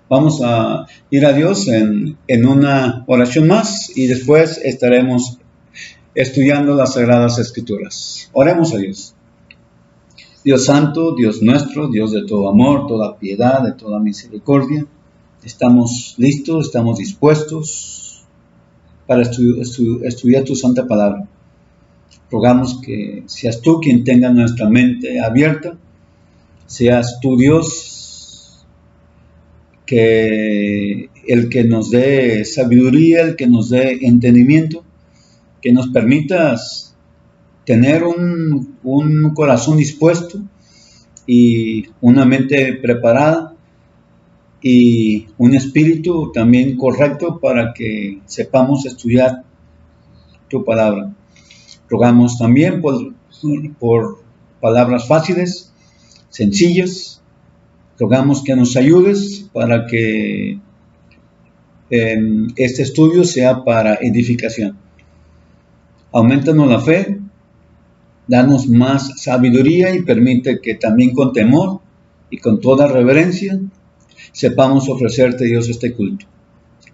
Vamos a ir a Dios en una oración más y después estaremos estudiando las Sagradas Escrituras. Oremos a Dios. Dios santo, Dios nuestro, Dios de todo amor, toda piedad, de toda misericordia. Estamos listos, estamos dispuestos para estudiar tu santa palabra. Rogamos que seas tú quien tenga nuestra mente abierta, seas tú Dios, que el que nos dé sabiduría, el que nos dé entendimiento, que nos permitas tener un corazón dispuesto y una mente preparada y un espíritu también correcto para que sepamos estudiar tu palabra. Rogamos también por palabras fáciles, sencillas. Rogamos que nos ayudes para que este estudio sea para edificación. Aumentanos la fe, danos más sabiduría y permite que también con temor y con toda reverencia sepamos ofrecerte, Dios, este culto.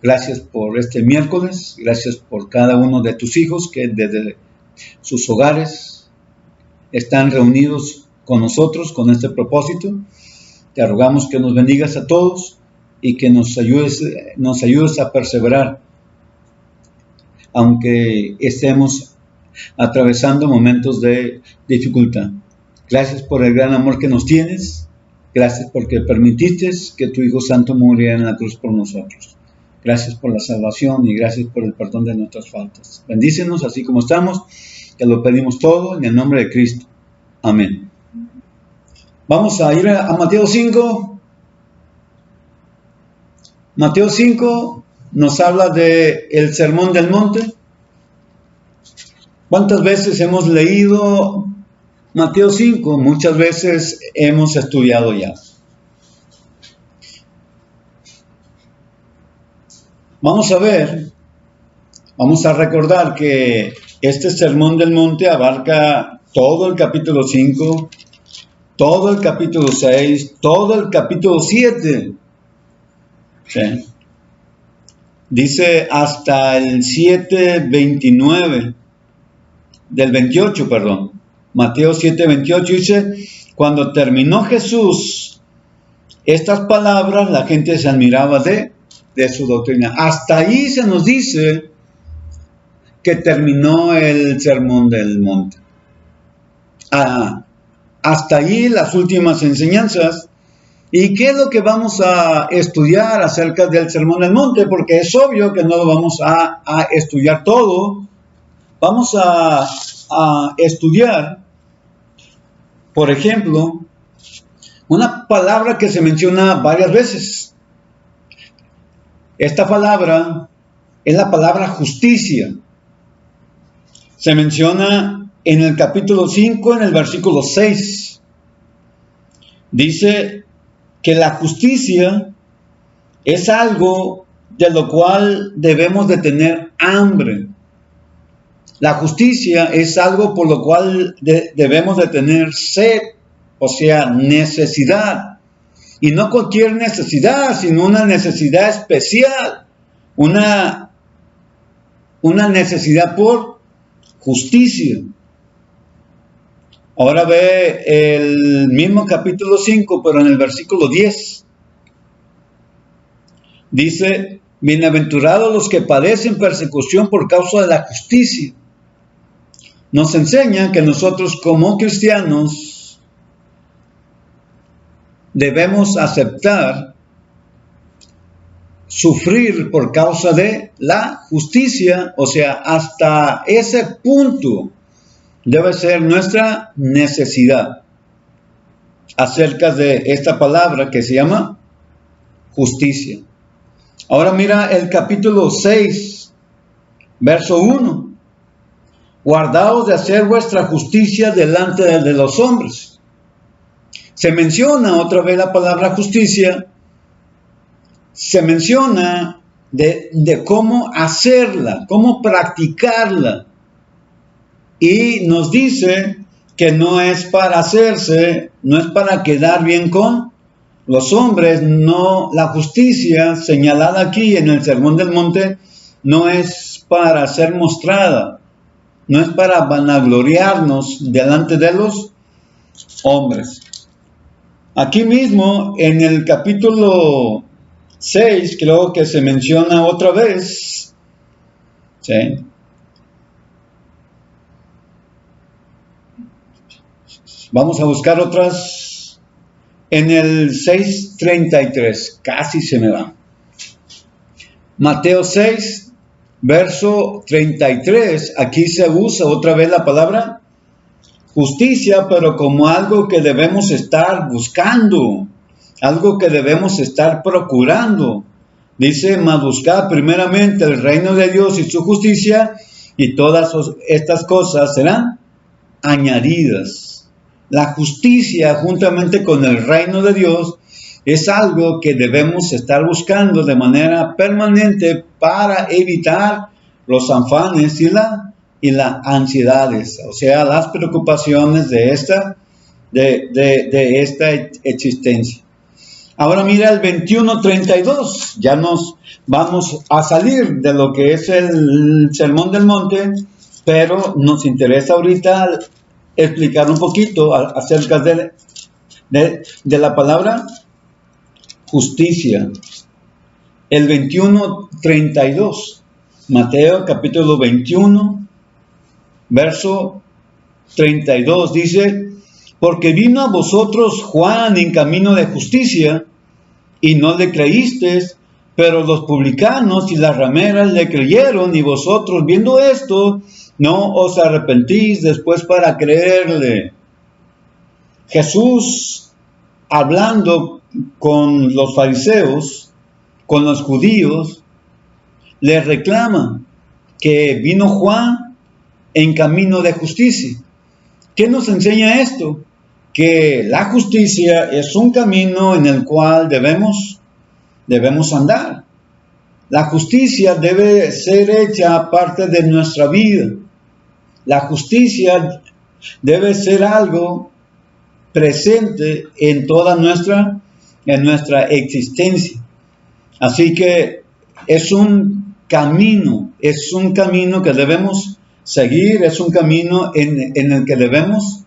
Gracias por este miércoles, gracias por cada uno de tus hijos que desde sus hogares están reunidos con nosotros con este propósito. Te rogamos que nos bendigas a todos y que nos ayudes a perseverar, aunque estemos atravesando momentos de dificultad. Gracias por el gran amor que nos tienes. Gracias porque permitiste que tu Hijo Santo muriera en la cruz por nosotros. Gracias por la salvación y gracias por el perdón de nuestras faltas. Bendícenos así como estamos. Te lo pedimos todo en el nombre de Cristo. Amén. Vamos a ir a Mateo 5. Mateo 5 nos habla de el Sermón del Monte. ¿Cuántas veces hemos leído Mateo 5? Muchas veces hemos estudiado ya. Vamos a recordar que este Sermón del Monte abarca todo el capítulo 5, todo el capítulo 6, todo el capítulo 7. ¿Sí? Dice hasta el 7:29, del 28, perdón. Mateo 7:28 dice, cuando terminó Jesús estas palabras, la gente se admiraba de su doctrina. Hasta ahí se nos dice que terminó el Sermón del Monte. Hasta ahí las últimas enseñanzas. ¿Y qué es lo que vamos a estudiar acerca del Sermón del Monte? Porque es obvio que no lo vamos a estudiar todo. Vamos a estudiar, por ejemplo, una palabra que se menciona varias veces. Esta palabra es la palabra justicia. Se menciona en el capítulo 5, en el versículo 6. Dice que la justicia es algo de lo cual debemos de tener hambre. La justicia es algo por lo cual debemos de tener sed, o sea, necesidad. Y no cualquier necesidad, sino una necesidad especial. Una necesidad por justicia. Ahora ve el mismo capítulo 5, pero en el versículo 10. Dice, bienaventurados los que padecen persecución por causa de la justicia. Nos enseña que nosotros como cristianos debemos aceptar sufrir por causa de la justicia, o sea, hasta ese punto debe ser nuestra necesidad acerca de esta palabra que se llama justicia. Ahora mira el capítulo 6, verso 1. Guardaos de hacer vuestra justicia delante de los hombres. Se menciona otra vez la palabra justicia, se menciona de cómo hacerla, cómo practicarla. Y nos dice que no es para hacerse, no es para quedar bien con Los hombres no, la justicia señalada aquí en el Sermón del Monte no es para ser mostrada, no es para vanagloriarnos delante de los hombres. Aquí mismo en el capítulo 6 creo que se menciona otra vez, ¿sí? Vamos a buscar otras en el 6:33, casi se me va. Mateo 6, verso 33, aquí se usa otra vez la palabra justicia, pero como algo que debemos estar buscando, algo que debemos estar procurando. Dice, mas buscad primeramente el reino de Dios y su justicia, y todas estas cosas serán añadidas. La justicia, juntamente con el reino de Dios, es algo que debemos estar buscando de manera permanente para evitar los afanes y las ansiedades, o sea, las preocupaciones de esta existencia. Ahora mira el 21:32, ya nos vamos a salir de lo que es el Sermón del Monte, pero nos interesa ahorita explicar un poquito acerca de la palabra justicia. El 21:32, Mateo capítulo 21, verso 32, dice, porque vino a vosotros Juan en camino de justicia, y no le creísteis, pero los publicanos y las rameras le creyeron, y vosotros viendo esto, no os arrepentís después para creerle. Jesús, hablando con los fariseos, con los judíos, les reclama que vino Juan en camino de justicia. ¿Qué nos enseña esto? Que la justicia es un camino en el cual debemos andar. La justicia debe ser hecha parte de nuestra vida. La justicia debe ser algo presente en toda nuestra existencia. Así que es un camino que debemos seguir, es un camino en el que debemos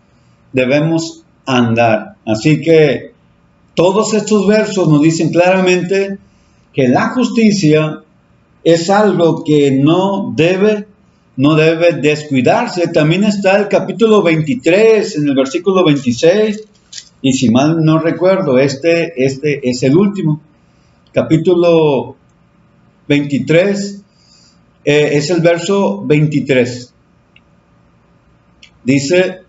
andar. Así que todos estos versos nos dicen claramente que la justicia es algo que no debe descuidarse. También está el capítulo 23, en el versículo 26, y si mal no recuerdo, este es el último. Capítulo 23, es el verso 23. Dice,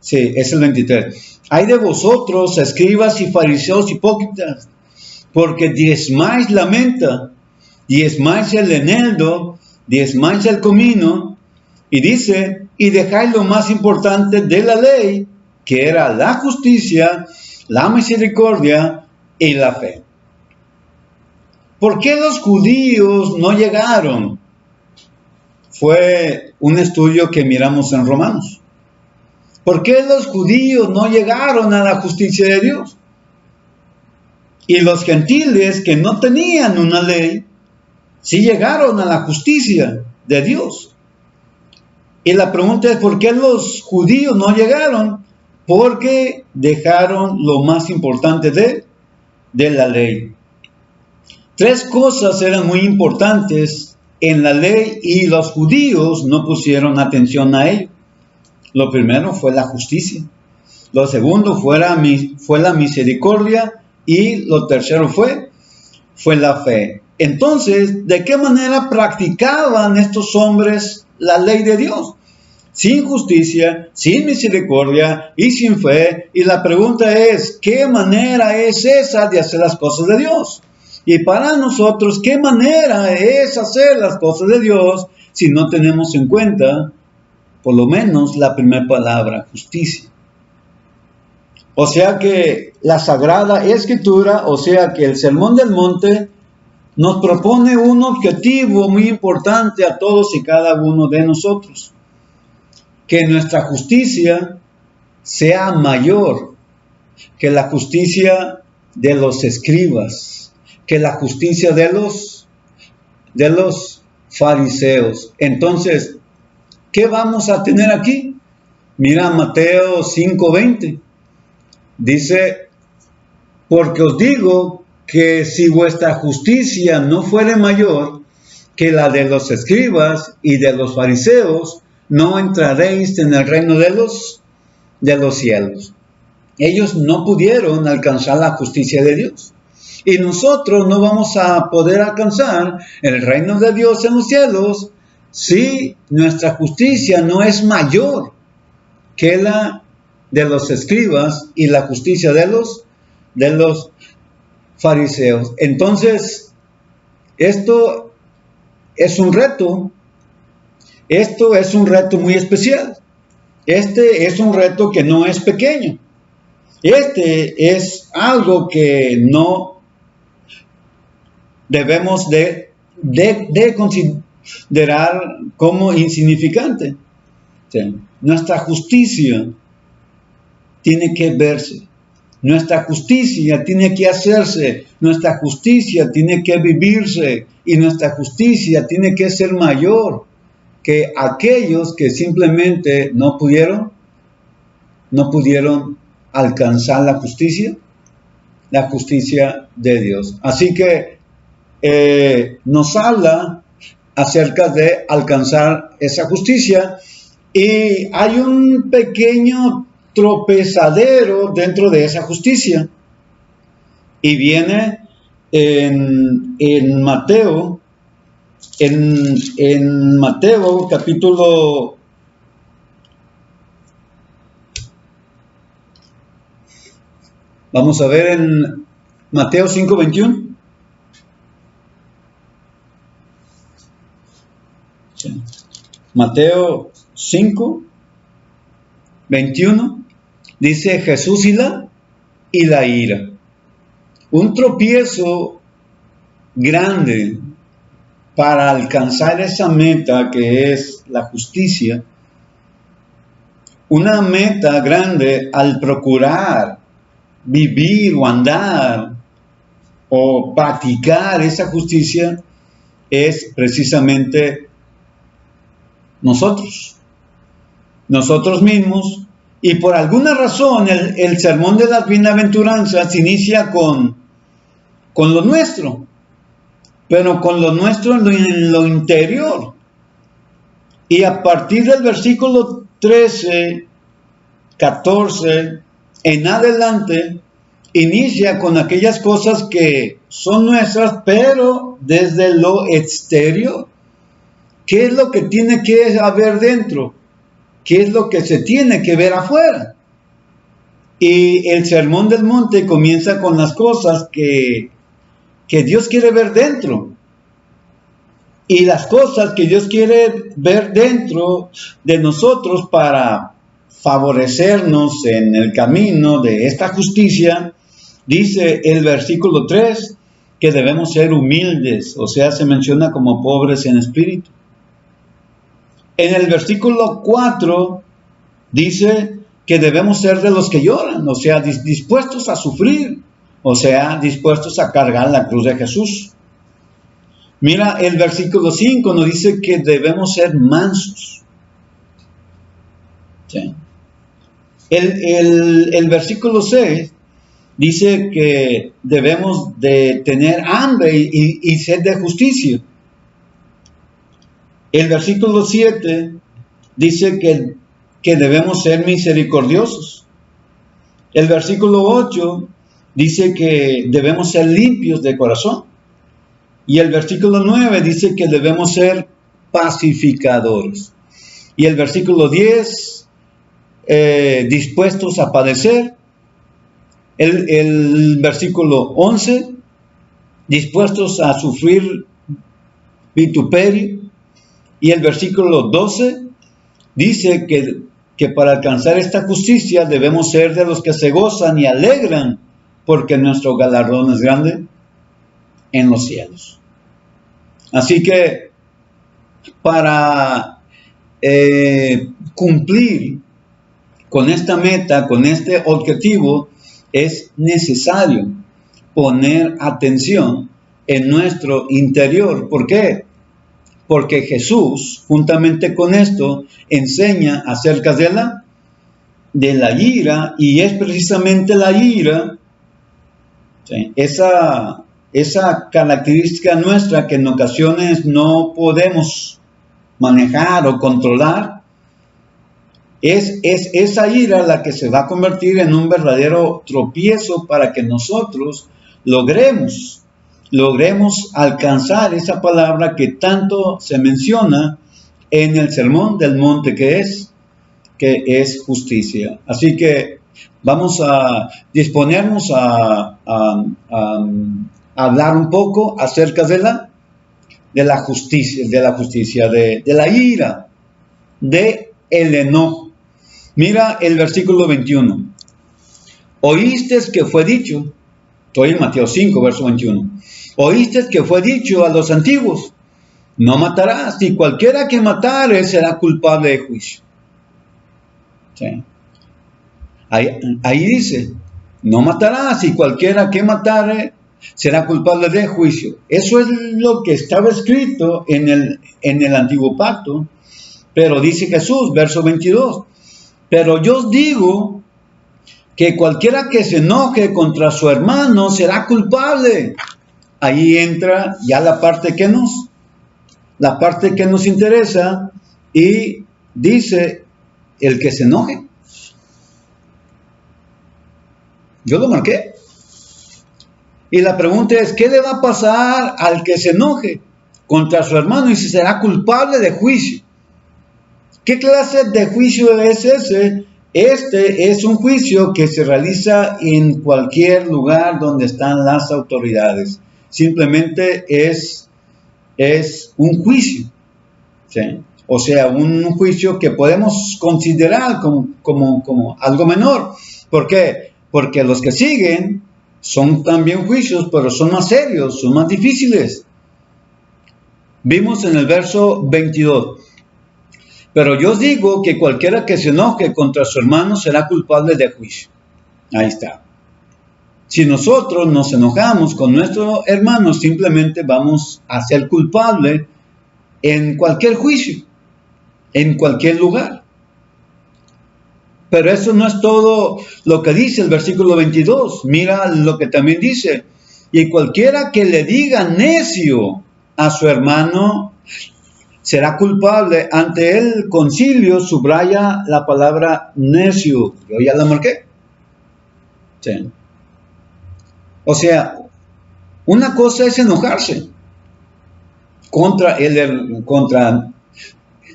sí, es el 23. Ay de vosotros, escribas y fariseos hipócritas, porque diezmáis la menta, diezmáis el eneldo, diezmáis el comino, y dice, y dejáis lo más importante de la ley, que era la justicia, la misericordia y la fe. ¿Por qué los judíos no llegaron? Fue un estudio que miramos en Romanos. ¿Por qué los judíos no llegaron a la justicia de Dios? Y los gentiles que no tenían una ley, sí llegaron a la justicia de Dios. Y la pregunta es, ¿por qué los judíos no llegaron? Porque dejaron lo más importante de la ley. Tres cosas eran muy importantes en la ley y los judíos no pusieron atención a ello. Lo primero fue la justicia. Lo segundo fue la misericordia. Y lo tercero fue la fe. Entonces, ¿de qué manera practicaban estos hombres la ley de Dios? Sin justicia, sin misericordia y sin fe. Y la pregunta es, ¿qué manera es esa de hacer las cosas de Dios? Y para nosotros, ¿qué manera es hacer las cosas de Dios si no tenemos en cuenta, por lo menos, la primera palabra, justicia? O sea que la Sagrada Escritura, o sea que el Sermón del Monte, nos propone un objetivo muy importante a todos y cada uno de nosotros. Que nuestra justicia sea mayor que la justicia de los escribas, que la justicia de los fariseos. Entonces, ¿qué vamos a tener aquí? Mira Mateo 5:20. Dice, porque os digo que si vuestra justicia no fuere mayor que la de los escribas y de los fariseos, no entraréis en el reino de los cielos. Ellos no pudieron alcanzar la justicia de Dios. Y nosotros no vamos a poder alcanzar el reino de Dios en los cielos si nuestra justicia no es mayor que la de los escribas y la justicia de los fariseos. Entonces, esto es un reto. Esto es un reto muy especial. Este es un reto que no es pequeño. Este es algo que no debemos de considerar como insignificante. Sí. Nuestra justicia tiene que verse. Nuestra justicia tiene que hacerse. Nuestra justicia tiene que vivirse. Y nuestra justicia tiene que ser mayor que aquellos que simplemente no pudieron alcanzar la justicia de Dios. Así que nos habla acerca de alcanzar esa justicia, y hay un pequeño tropezadero dentro de esa justicia, y viene en Mateo, en Mateo capítulo vamos a ver en Mateo 5:21. Sí. Mateo 5:21 dice Jesús y la ira. Un tropiezo grande para alcanzar esa meta que es la justicia. Una meta grande al procurar vivir o andar o practicar esa justicia es precisamente nosotros mismos. Y por alguna razón el sermón de las bienaventuranzas inicia con lo nuestro, pero con lo nuestro en lo interior. Y a partir del versículo 13, 14 en adelante, inicia con aquellas cosas que son nuestras, pero desde lo exterior. ¿Qué es lo que tiene que haber dentro? ¿Qué es lo que se tiene que ver afuera? Y el Sermón del Monte comienza con las cosas que Dios quiere ver dentro. Y las cosas que Dios quiere ver dentro de nosotros para favorecernos en el camino de esta justicia, dice el versículo 3 que debemos ser humildes, o sea, se menciona como pobres en espíritu. En el versículo 4 dice que debemos ser de los que lloran, o sea, dispuestos a sufrir, o sea, dispuestos a cargar la cruz de Jesús. Mira, el versículo 5 nos dice que debemos ser mansos. ¿Sí? El versículo 6 dice que debemos de tener hambre y sed de justicia. El versículo 7 dice que debemos ser misericordiosos. El versículo 8 dice que debemos ser limpios de corazón. Y el versículo 9 dice que debemos ser pacificadores. Y el versículo 10, dispuestos a padecer. El versículo 11, dispuestos a sufrir vituperio. Y el versículo 12 dice que para alcanzar esta justicia debemos ser de los que se gozan y alegran, porque nuestro galardón es grande en los cielos. Así que para cumplir con esta meta, con este objetivo, es necesario poner atención en nuestro interior. ¿Por qué? Porque Jesús, juntamente con esto, enseña acerca de la ira, y es precisamente la ira, ¿sí?, esa característica nuestra que en ocasiones no podemos manejar o controlar. Es esa ira la que se va a convertir en un verdadero tropiezo para que nosotros logremos alcanzar esa palabra que tanto se menciona en el Sermón del Monte, que es justicia. Así que vamos a disponernos a hablar un poco acerca de la justicia, de la ira, de el enojo. Mira el versículo 21. Oíste que fue dicho, estoy en Mateo 5, verso 21. Oíste que fue dicho a los antiguos, no matarás, y cualquiera que matare será culpable de juicio. ¿Sí? Ahí dice, no matarás, y cualquiera que matare será culpable de juicio. Eso es lo que estaba escrito en el antiguo pacto. Pero dice Jesús, verso 22, pero yo os digo que cualquiera que se enoje contra su hermano será culpable. Ahí entra ya la parte que nos interesa, y dice, el que se enoje. Yo lo marqué. Y la pregunta es, ¿qué le va a pasar al que se enoje contra su hermano? Y si será culpable de juicio. ¿Qué clase de juicio es ese? Este es un juicio que se realiza en cualquier lugar donde están las autoridades. Simplemente es un juicio, ¿sí? O sea, un juicio que podemos considerar como algo menor. ¿Por qué? Porque los que siguen son también juicios, pero son más serios, son más difíciles. Vimos en el verso 22. Pero yo os digo que cualquiera que se enoje contra su hermano será culpable de juicio. Ahí está. Si nosotros nos enojamos con nuestro hermano, simplemente vamos a ser culpables en cualquier juicio, en cualquier lugar. Pero eso no es todo lo que dice el versículo 22. Mira lo que también dice. Y cualquiera que le diga necio a su hermano será culpable ante el concilio. Subraya la palabra necio. Yo ya la marqué. Sí. O sea, una cosa es enojarse contra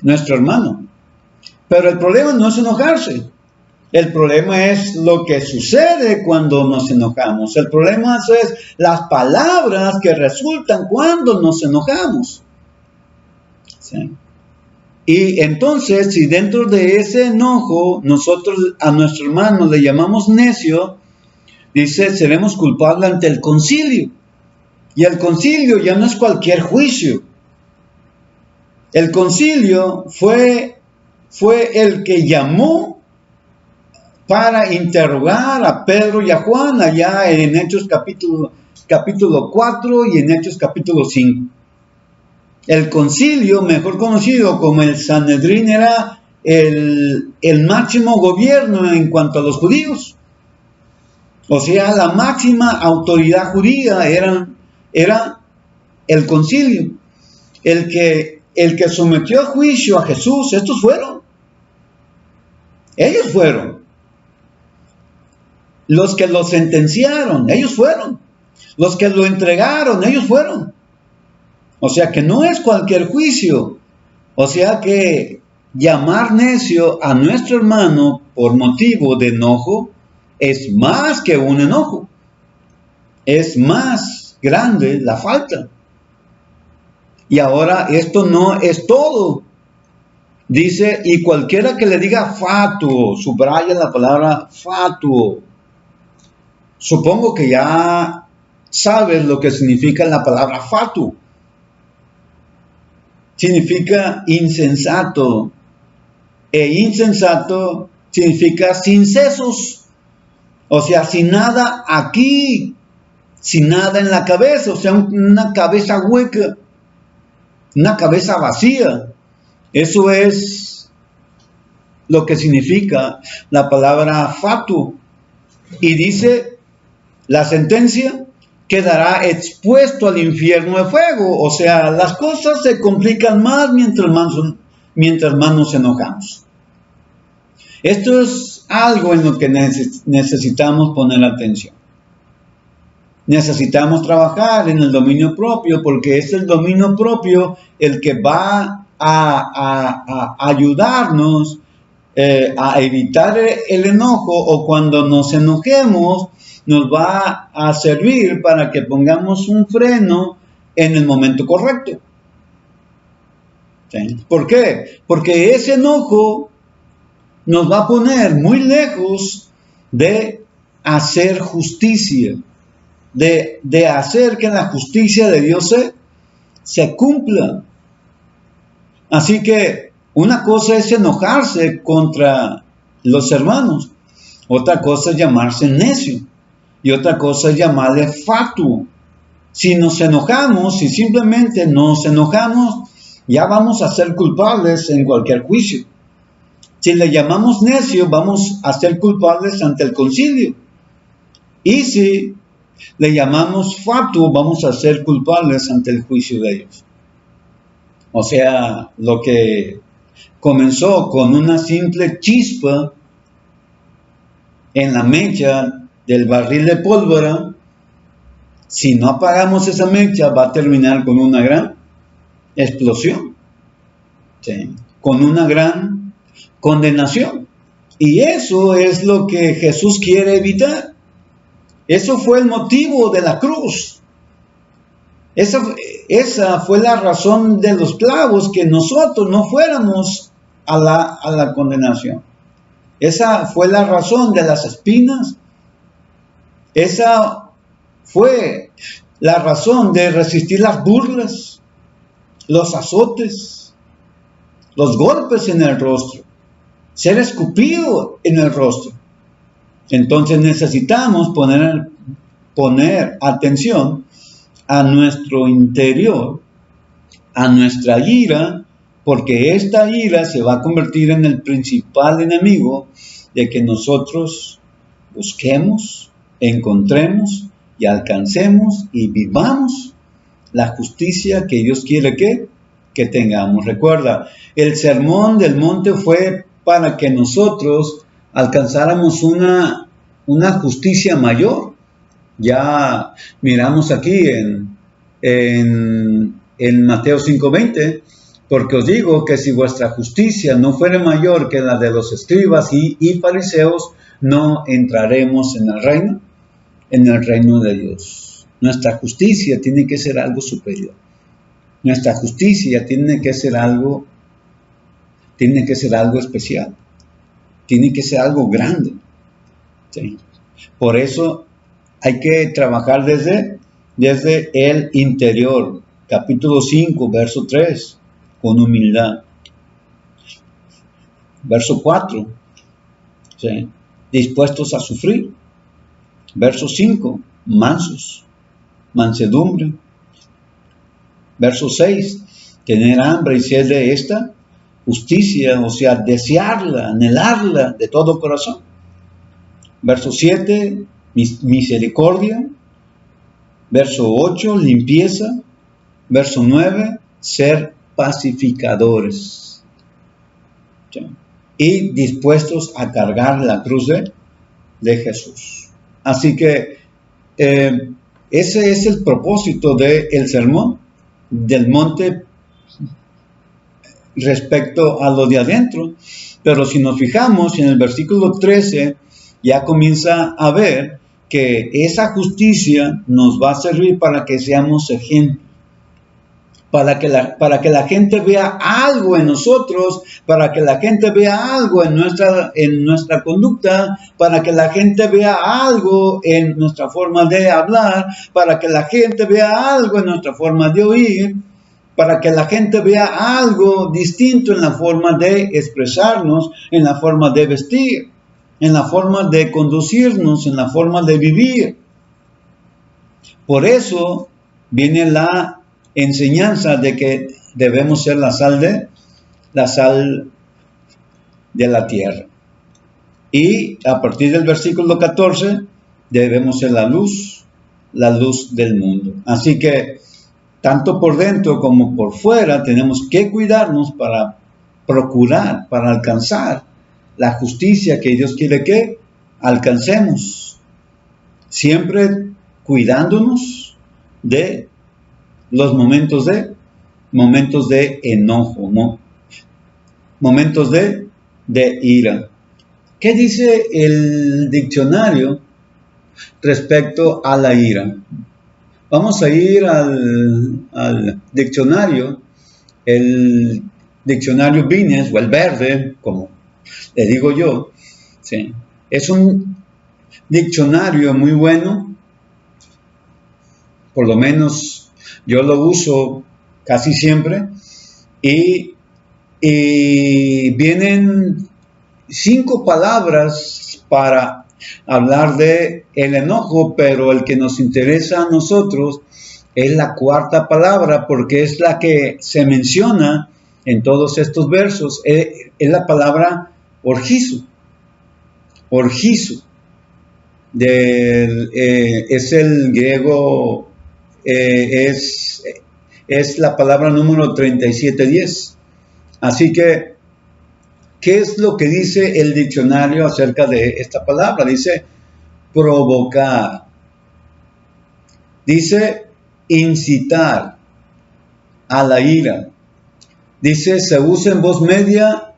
nuestro hermano. Pero el problema no es enojarse. El problema es lo que sucede cuando nos enojamos. El problema es las palabras que resultan cuando nos enojamos. ¿Sí? Y entonces, si dentro de ese enojo nosotros a nuestro hermano le llamamos necio, dice, seremos culpables ante el concilio. Y el concilio ya no es cualquier juicio. El concilio fue el que llamó para interrogar a Pedro y a Juan allá en Hechos capítulo 4 y en Hechos capítulo 5. El concilio, mejor conocido como el Sanedrín, era el máximo gobierno en cuanto a los judíos. O sea, la máxima autoridad judía era el concilio. El que sometió a juicio a Jesús, estos fueron. Ellos fueron. Los que lo sentenciaron, ellos fueron. Los que lo entregaron, ellos fueron. O sea que no es cualquier juicio. O sea que llamar necio a nuestro hermano por motivo de enojo es más que un enojo. Es más grande la falta. Y ahora esto no es todo. Dice, y cualquiera que le diga fatuo, subraya la palabra fatuo. Supongo que ya sabes lo que significa la palabra fatuo. Significa insensato. E insensato significa sin sesos, o sea, sin nada aquí, sin nada en la cabeza, o sea, una cabeza hueca, una cabeza vacía. Eso es lo que significa la palabra fatu. Y dice, la sentencia quedará expuesto al infierno de fuego. O sea, las cosas se complican más mientras más nos enojamos. Esto es algo en lo que necesitamos poner atención. Necesitamos trabajar en el dominio propio, porque es el dominio propio el que va a ayudarnos a evitar el enojo, o cuando nos enojemos nos va a servir para que pongamos un freno en el momento correcto. ¿Sí? ¿Por qué? Porque ese enojo nos va a poner muy lejos de hacer justicia, de hacer que la justicia de Dios se cumpla. Así que una cosa es enojarse contra los hermanos, otra cosa es llamarse necio, y otra cosa es llamarle fatuo. Si nos enojamos, si simplemente nos enojamos, ya vamos a ser culpables en cualquier juicio. Si le llamamos necio, vamos a ser culpables ante el concilio. Y si le llamamos fatuo, vamos a ser culpables ante el juicio de ellos. O sea, lo que comenzó con una simple chispa en la mecha del barril de pólvora, si no apagamos esa mecha, va a terminar con una gran explosión, ¿sí? Con una gran condenación. Y eso es lo que Jesús quiere evitar. Eso fue el motivo de la cruz. Esa fue la razón de los clavos, que nosotros no fuéramos a la condenación. Esa fue la razón de las espinas. Esa fue la razón de resistir las burlas, los azotes, los golpes en el rostro, ser escupido en el rostro. Entonces necesitamos poner atención a nuestro interior, a nuestra ira, porque esta ira se va a convertir en el principal enemigo de que nosotros busquemos, encontremos y alcancemos y vivamos la justicia que Dios quiere que tengamos. Recuerda, el sermón del monte fue para que nosotros alcanzáramos una justicia mayor. Ya miramos aquí en Mateo 5:20, porque os digo que si vuestra justicia no fuere mayor que la de los escribas y fariseos, no entraremos en el reino de Dios. Nuestra justicia tiene que ser algo superior. Nuestra justicia tiene que ser algo especial. Tiene que ser algo grande. ¿Sí? Por eso hay que trabajar desde el interior. Capítulo 5, verso 3, con humildad. Verso 4, ¿sí? Dispuestos a sufrir. Verso 5, mansos, mansedumbre. Verso 6, tener hambre y sed de esta justicia, o sea, desearla, anhelarla de todo corazón. Verso 7, misericordia. Verso 8, limpieza. Verso 9, ser pacificadores. ¿Sí? Y dispuestos a cargar la cruz de Jesús. Así que ese es el propósito del sermón del monte respecto a lo de adentro. Pero si nos fijamos en el versículo 13, ya comienza a ver que esa justicia nos va a servir para que seamos ejemplos, para que la gente vea algo en nosotros, para que la gente vea algo en nuestra conducta, para que la gente vea algo en nuestra forma de hablar, para que la gente vea algo en nuestra forma de oír, para que la gente vea algo distinto en la forma de expresarnos, en la forma de vestir, en la forma de conducirnos, en la forma de vivir. Por eso viene la enseñanza de que debemos ser la sal de la tierra. Y a partir del versículo 14, debemos ser la luz del mundo. Así que, tanto por dentro como por fuera, tenemos que cuidarnos para procurar, para alcanzar la justicia que Dios quiere que alcancemos. Siempre cuidándonos de los momentos de enojo, ¿no? Momentos de ira. ¿Qué dice el diccionario respecto a la ira? Vamos a ir al diccionario, el diccionario Vines, o el verde, como le digo yo. ¿Sí? Es un diccionario muy bueno, por lo menos yo lo uso casi siempre, y vienen 5 palabras para hablar de el enojo, pero el que nos interesa a nosotros es la 4ª palabra, porque es la que se menciona en todos estos versos. Es la palabra orgizo. Es el griego, es la palabra número 3710. Así que, ¿qué es lo que dice el diccionario acerca de esta palabra? Dice provocar. Dice incitar a la ira. Dice, se usa en voz media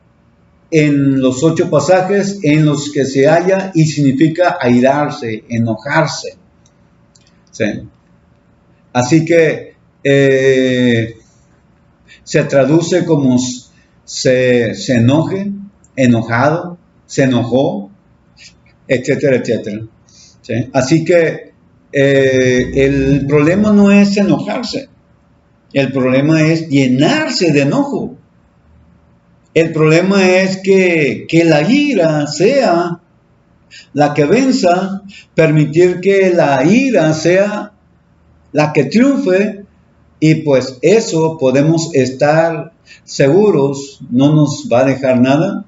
en los 8 pasajes en los que se halla y significa airarse, enojarse. ¿Sí? Así que se traduce como se enoje, enojado, se enojó, etcétera, etcétera. ¿Sí? Así que el problema no es enojarse, el problema es llenarse de enojo. El problema es que la ira sea la que venza, permitir que la ira sea la que triunfe, y pues eso podemos estar seguros, no nos va a dejar nada,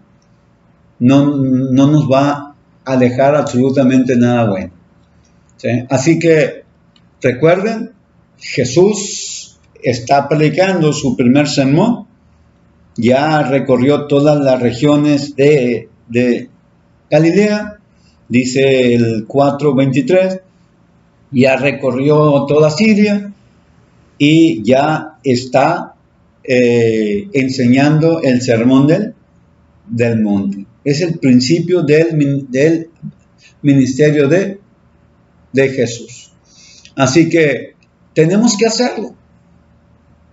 no nos va a dejar absolutamente nada bueno. ¿Sí? Así que recuerden, Jesús está predicando su primer sermón, ya recorrió todas las regiones de Galilea, dice el 4:23, ya recorrió toda Siria y ya está enseñando el sermón del monte. Es el principio del ministerio de Jesús. Así que tenemos que hacerlo,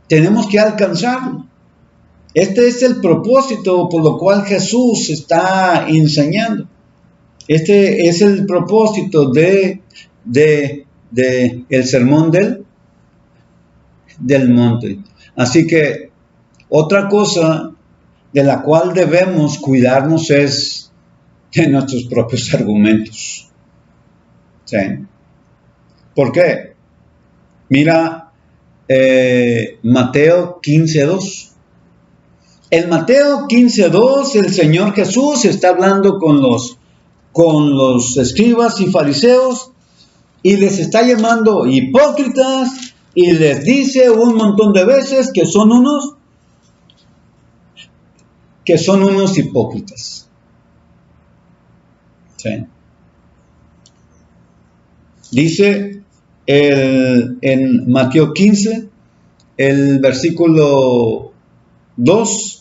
tenemos que alcanzarlo. Este es el propósito por lo cual Jesús está enseñando. Este es el propósito de el sermón del monte. Así que otra cosa de la cual debemos cuidarnos es de nuestros propios argumentos. ¿Sí? ¿Por qué? Mira Mateo 15:2. En Mateo 15:2 el Señor Jesús está hablando con los escribas y fariseos y les está llamando hipócritas y les dice un montón de veces que son unos hipócritas. ¿Sí? Dice en Mateo 15, el versículo 2,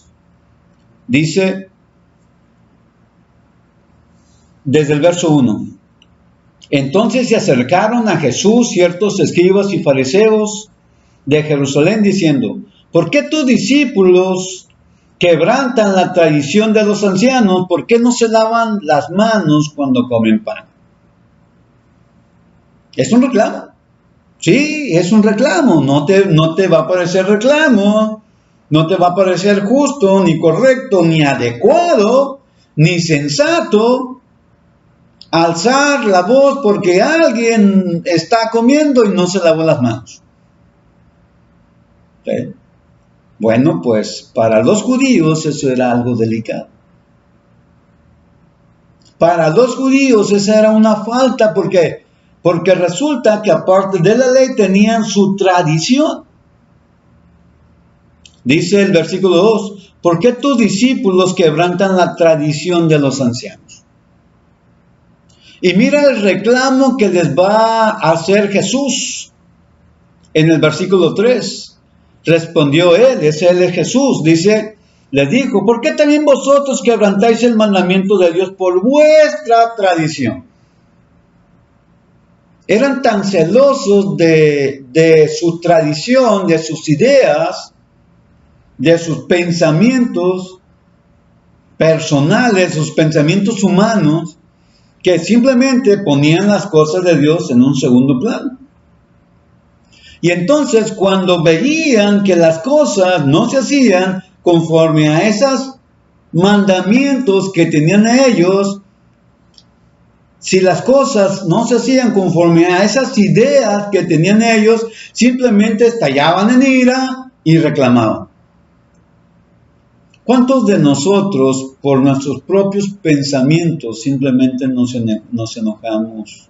dice, desde el verso 1, entonces se acercaron a Jesús ciertos escribas y fariseos de Jerusalén diciendo, ¿por qué tus discípulos quebrantan la tradición de los ancianos? ¿Por qué no se lavan las manos cuando comen pan? Es un reclamo. Sí, es un reclamo, no te va a parecer reclamo, no te va a parecer justo, ni correcto, ni adecuado, ni sensato alzar la voz porque alguien está comiendo y no se lavó las manos. ¿Sí? Bueno, pues para los judíos eso era algo delicado. Para los judíos esa era una falta porque resulta que aparte de la ley tenían su tradición. Dice el versículo 2, ¿por qué tus discípulos quebrantan la tradición de los ancianos? Y mira el reclamo que les va a hacer Jesús en el versículo 3. Respondió él, es Jesús, dice, les dijo, ¿por qué también vosotros quebrantáis el mandamiento de Dios por vuestra tradición? Eran tan celosos de su tradición, de sus ideas, de sus pensamientos personales, sus pensamientos humanos, que simplemente ponían las cosas de Dios en un segundo plano. Y entonces cuando veían que las cosas no se hacían conforme a esos mandamientos que tenían ellos, si las cosas no se hacían conforme a esas ideas que tenían ellos, simplemente estallaban en ira y reclamaban. ¿Cuántos de nosotros, por nuestros propios pensamientos, simplemente nos enojamos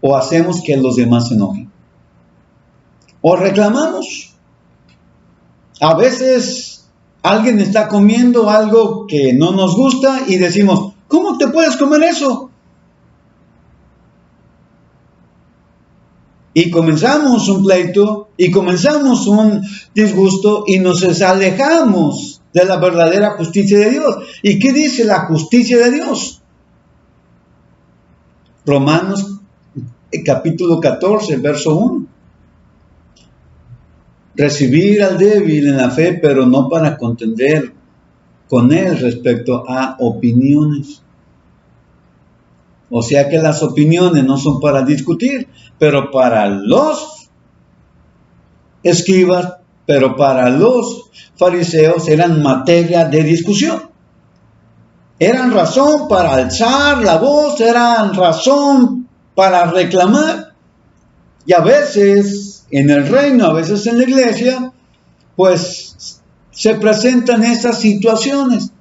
o hacemos que los demás se enojen? ¿O reclamamos? A veces alguien está comiendo algo que no nos gusta y decimos, ¿cómo te puedes comer eso? Y comenzamos un pleito, y comenzamos un disgusto, y nos alejamos de la verdadera justicia de Dios. ¿Y qué dice la justicia de Dios? Romanos capítulo 14, verso 1. Recibir al débil en la fe, pero no para contender con él respecto a opiniones. O sea que las opiniones no son para discutir, pero para los escribas, pero para los fariseos eran materia de discusión. Eran razón para alzar la voz, eran razón para reclamar. Y a veces en el reino, a veces en la iglesia, pues se presentan esas situaciones.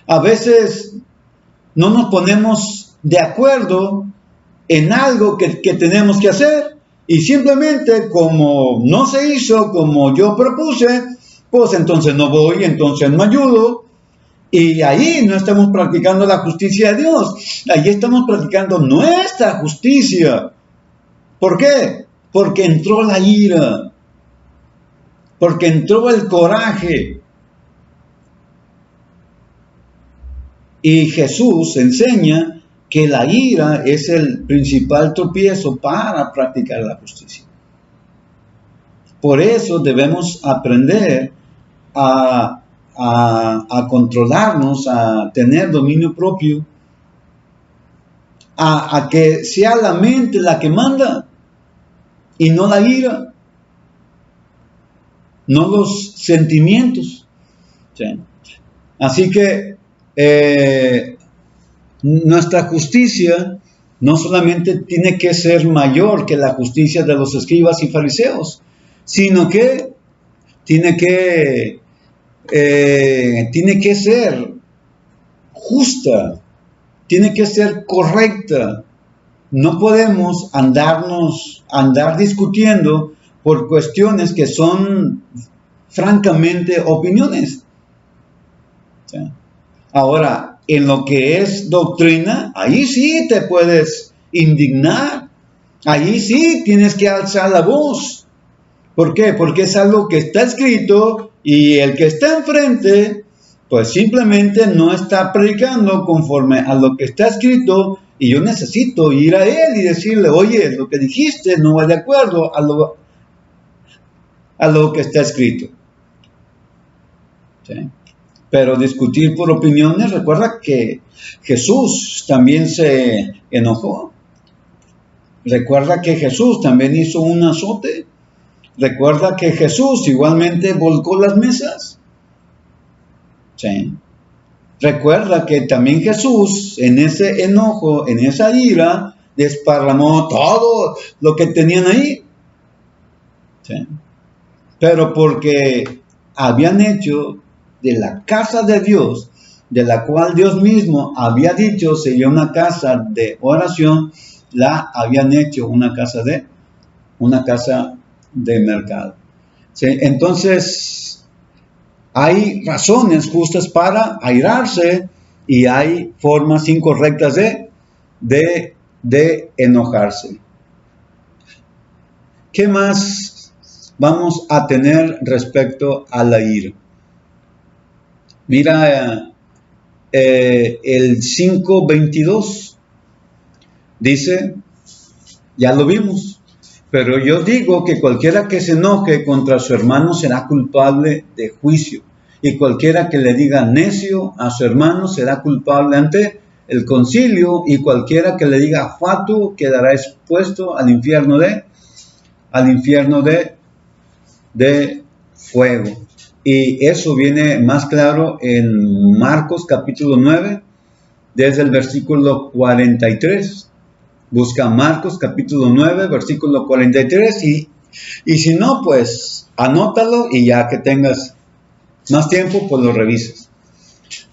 A veces no nos ponemos de acuerdo en algo que tenemos que hacer y simplemente como no se hizo como yo propuse, pues entonces no voy, entonces no ayudo. Y ahí no estamos practicando la justicia de Dios, ahí estamos practicando nuestra justicia. ¿Por qué? Porque entró la ira, porque entró el coraje. Y Jesús enseña que la ira es el principal tropiezo para practicar la justicia. Por eso debemos aprender a controlarnos, a tener dominio propio, a que sea la mente la que manda y no la ira, no los sentimientos. ¿Sí? Así que nuestra justicia no solamente tiene que ser mayor que la justicia de los escribas y fariseos, sino que tiene que ser justa, tiene que ser correcta. No podemos andar discutiendo por cuestiones que son francamente opiniones. ¿Sí? Ahora, en lo que es doctrina, ahí sí te puedes indignar, ahí sí tienes que alzar la voz. ¿Por qué? Porque es algo que está escrito y el que está enfrente, pues simplemente no está predicando conforme a lo que está escrito y yo necesito ir a él y decirle, oye, lo que dijiste no va de acuerdo a lo que está escrito. ¿Sí? Pero discutir por opiniones, recuerda que Jesús también se enojó. Recuerda que Jesús también hizo un azote. Recuerda que Jesús igualmente volcó las mesas. ¿Sí? Recuerda que también Jesús, en ese enojo, en esa ira, desparramó todo lo que tenían ahí. ¿Sí? Pero porque habían hecho de la casa de Dios, de la cual Dios mismo había dicho sería una casa de oración, la habían hecho una casa de mercado. ¿Sí? Entonces, hay razones justas para airarse y hay formas incorrectas de enojarse. ¿Qué más vamos a tener respecto a la ira? Mira, el 5:22 dice, ya lo vimos, pero yo digo que cualquiera que se enoje contra su hermano será culpable de juicio, y cualquiera que le diga necio a su hermano será culpable ante el concilio, y cualquiera que le diga fatuo quedará expuesto al infierno de fuego. Y eso viene más claro en Marcos capítulo 9, desde el versículo 43. Busca Marcos capítulo 9, versículo 43, y si no, pues anótalo y ya que tengas más tiempo, pues lo revisas.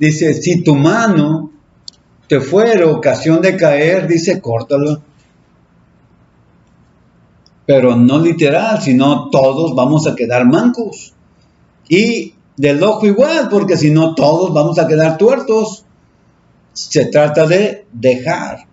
Dice, si tu mano te fuera ocasión de caer, dice, córtalo. Pero no literal, sino todos vamos a quedar mancos. Y del ojo igual, porque si no todos vamos a quedar tuertos. Se trata de dejar.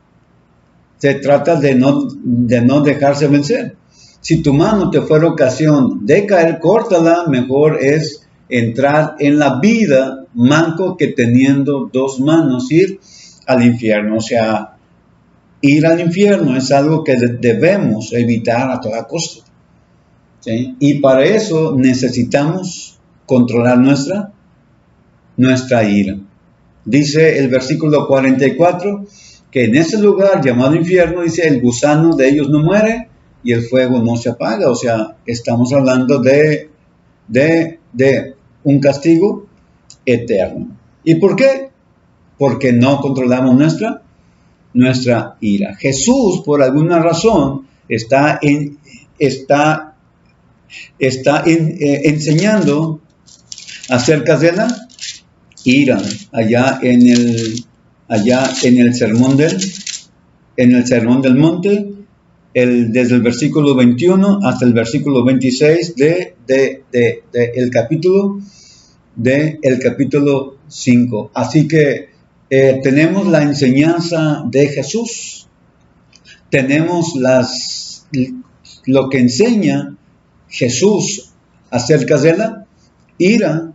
Se trata de no dejarse vencer. Si tu mano te fuera ocasión de caer, córtala. Mejor es entrar en la vida manco que teniendo dos manos ir al infierno. O sea, ir al infierno es algo que debemos evitar a toda costa. ¿Sí? Y para eso necesitamos controlar nuestra ira. Dice el versículo 44 que en ese lugar llamado infierno, dice, el gusano de ellos no muere y el fuego no se apaga. O sea, estamos hablando de un castigo eterno. ¿Y por qué? Porque no controlamos nuestra ira. Jesús, por alguna razón, está enseñando acerca de la ira allá en el sermón del monte, desde el versículo 21 hasta el versículo 26 del capítulo 5. Así que tenemos la enseñanza de Jesús, tenemos lo que enseña Jesús acerca de la ira.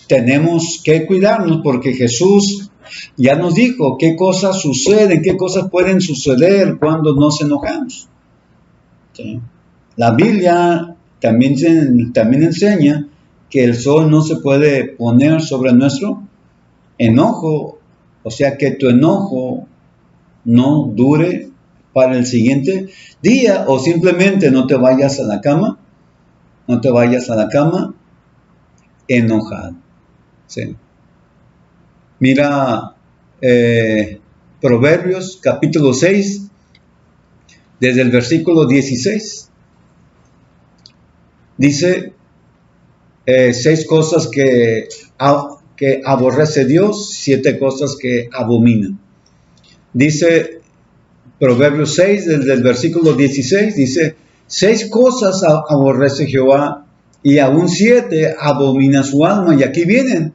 Tenemos que cuidarnos porque Jesús ya nos dijo qué cosas suceden, qué cosas pueden suceder cuando nos enojamos. ¿Sí? La Biblia también enseña que el sol no se puede poner sobre nuestro enojo, o sea que tu enojo no dure para el siguiente día, o simplemente no te vayas a la cama enojado. Sí. Mira Proverbios capítulo 6, desde el versículo 16. Dice 6 cosas que aborrece Dios, 7 cosas que abomina. Dice Proverbios 6, desde el versículo 16, dice, 6 cosas aborrece Jehová, y aún 7 abomina su alma. Y aquí vienen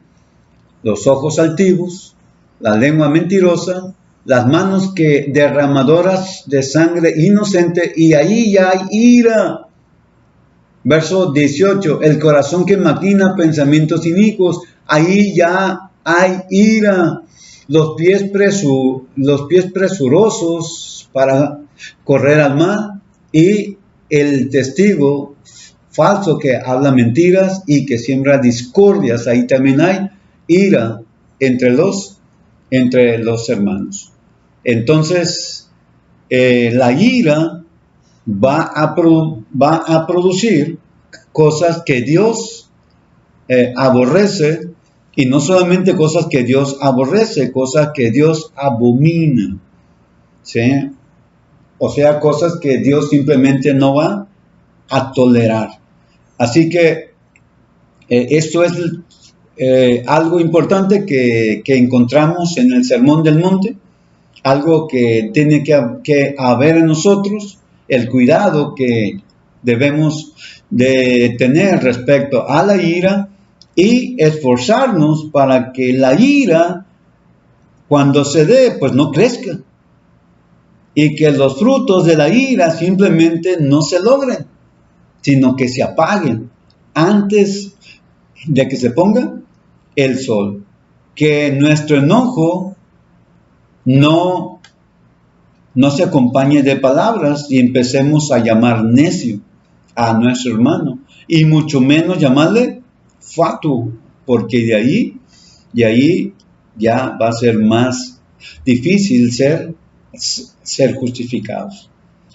los ojos altivos, la lengua mentirosa, las manos que derramadoras de sangre inocente, y ahí ya hay ira. Verso 18, el corazón que maquina pensamientos inicuos, ahí ya hay ira. Los pies presurosos para correr al mal, y el testigo falso que habla mentiras y que siembra discordias, ahí también hay ira entre los hermanos. Entonces, la ira va a producir cosas que Dios aborrece, y no solamente cosas que Dios aborrece, cosas que Dios abomina, ¿sí? O sea, cosas que Dios simplemente no va a tolerar. Así que esto es algo importante que encontramos en el Sermón del Monte, algo que tiene que haber en nosotros, el cuidado que debemos de tener respecto a la ira y esforzarnos para que la ira, cuando se dé, pues no crezca, y que los frutos de la ira simplemente no se logren, sino que se apaguen antes de que se ponga el sol. Que nuestro enojo no se acompañe de palabras y empecemos a llamar necio a nuestro hermano, y mucho menos llamarle fatuo, porque de ahí ya va a ser más difícil ser justificados.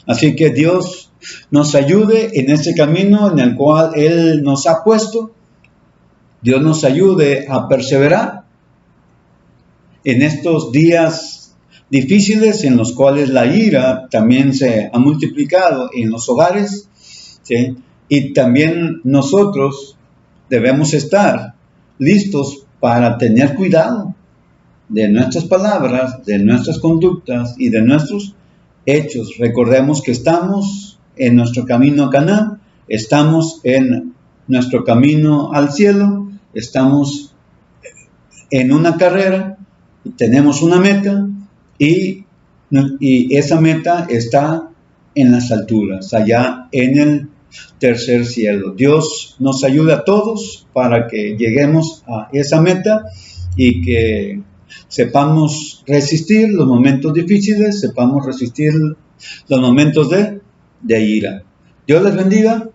Así que Dios nos ayude en este camino en el cual Él nos ha puesto. Dios nos ayude a perseverar en estos días difíciles en los cuales la ira también se ha multiplicado en los hogares, ¿sí? Y también nosotros debemos estar listos para tener cuidado de nuestras palabras, de nuestras conductas y de nuestros hechos. Recordemos que estamos en nuestro camino a Canaán, estamos en nuestro camino al cielo, estamos en una carrera, tenemos una meta, y esa meta está en las alturas, allá en el tercer cielo. Dios nos ayuda a todos para que lleguemos a esa meta y que sepamos resistir los momentos difíciles, sepamos resistir los momentos de ira. Dios les bendiga